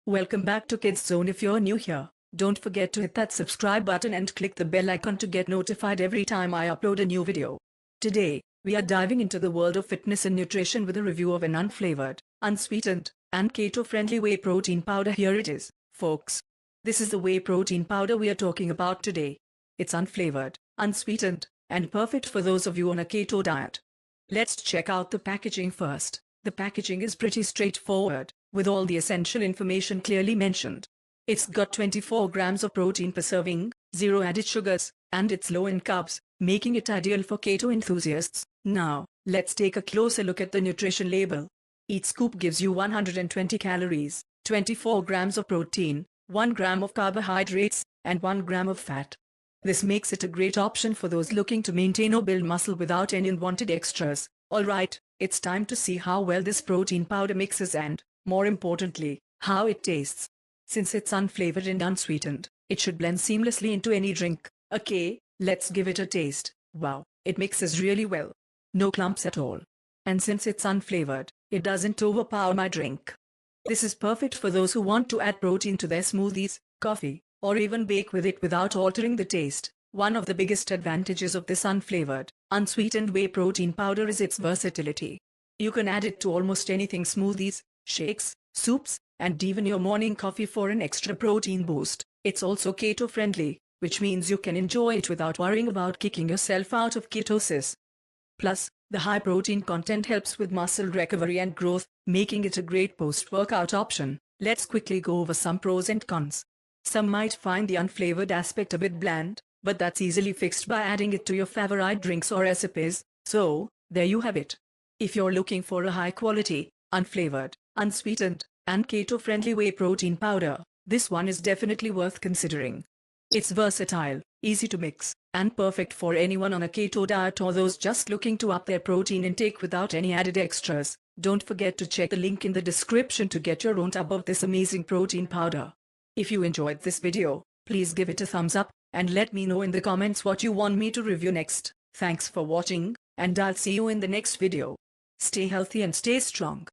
Welcome back to Kids Zone. If you're new here, don't forget to hit that subscribe button and click the bell icon to get notified every time I upload a new video. Today, we are diving into the world of fitness and nutrition with a review of an unflavored, unsweetened, and keto-friendly whey protein powder. Here it is, folks. This is the whey protein powder we are talking about today. It's unflavored, unsweetened, and perfect for those of you on a keto diet. Let's check out the packaging first. The packaging is pretty straightforward, with all the essential information clearly mentioned. It's got 24 grams of protein per serving, 0 added sugars, and it's low in carbs, making it ideal for keto enthusiasts. Now, let's take a closer look at the nutrition label. Each scoop gives you 120 calories, 24 grams of protein, 1 gram of carbohydrates, and 1 gram of fat. This makes it a great option for those looking to maintain or build muscle without any unwanted extras. Alright, it's time to see how well this protein powder mixes and, more importantly, how it tastes. Since it's unflavored and unsweetened, it should blend seamlessly into any drink. Okay, let's give it a taste. Wow, it mixes really well. No clumps at all. And since it's unflavored, it doesn't overpower my drink. This is perfect for those who want to add protein to their smoothies, coffee, or even bake with it without altering the taste. One of the biggest advantages of this unflavored, unsweetened whey protein powder is its versatility. You can add it to almost anything: smoothies, shakes, soups, and even your morning coffee for an extra protein boost. It's also keto-friendly, which means you can enjoy it without worrying about kicking yourself out of ketosis. Plus, the high protein content helps with muscle recovery and growth, making it a great post-workout option. Let's quickly go over some pros and cons. Some might find the unflavored aspect a bit bland, but that's easily fixed by adding it to your favorite drinks or recipes. So, there you have it. If you're looking for a high-quality, unflavored, unsweetened, and keto-friendly whey protein powder, this one is definitely worth considering. It's versatile, easy to mix, and perfect for anyone on a keto diet or those just looking to up their protein intake without any added extras. Don't forget to check the link in the description to get your own tub of this amazing protein powder. If you enjoyed this video, please give it a thumbs up, and let me know in the comments what you want me to review next. Thanks for watching, and I'll see you in the next video. Stay healthy and stay strong.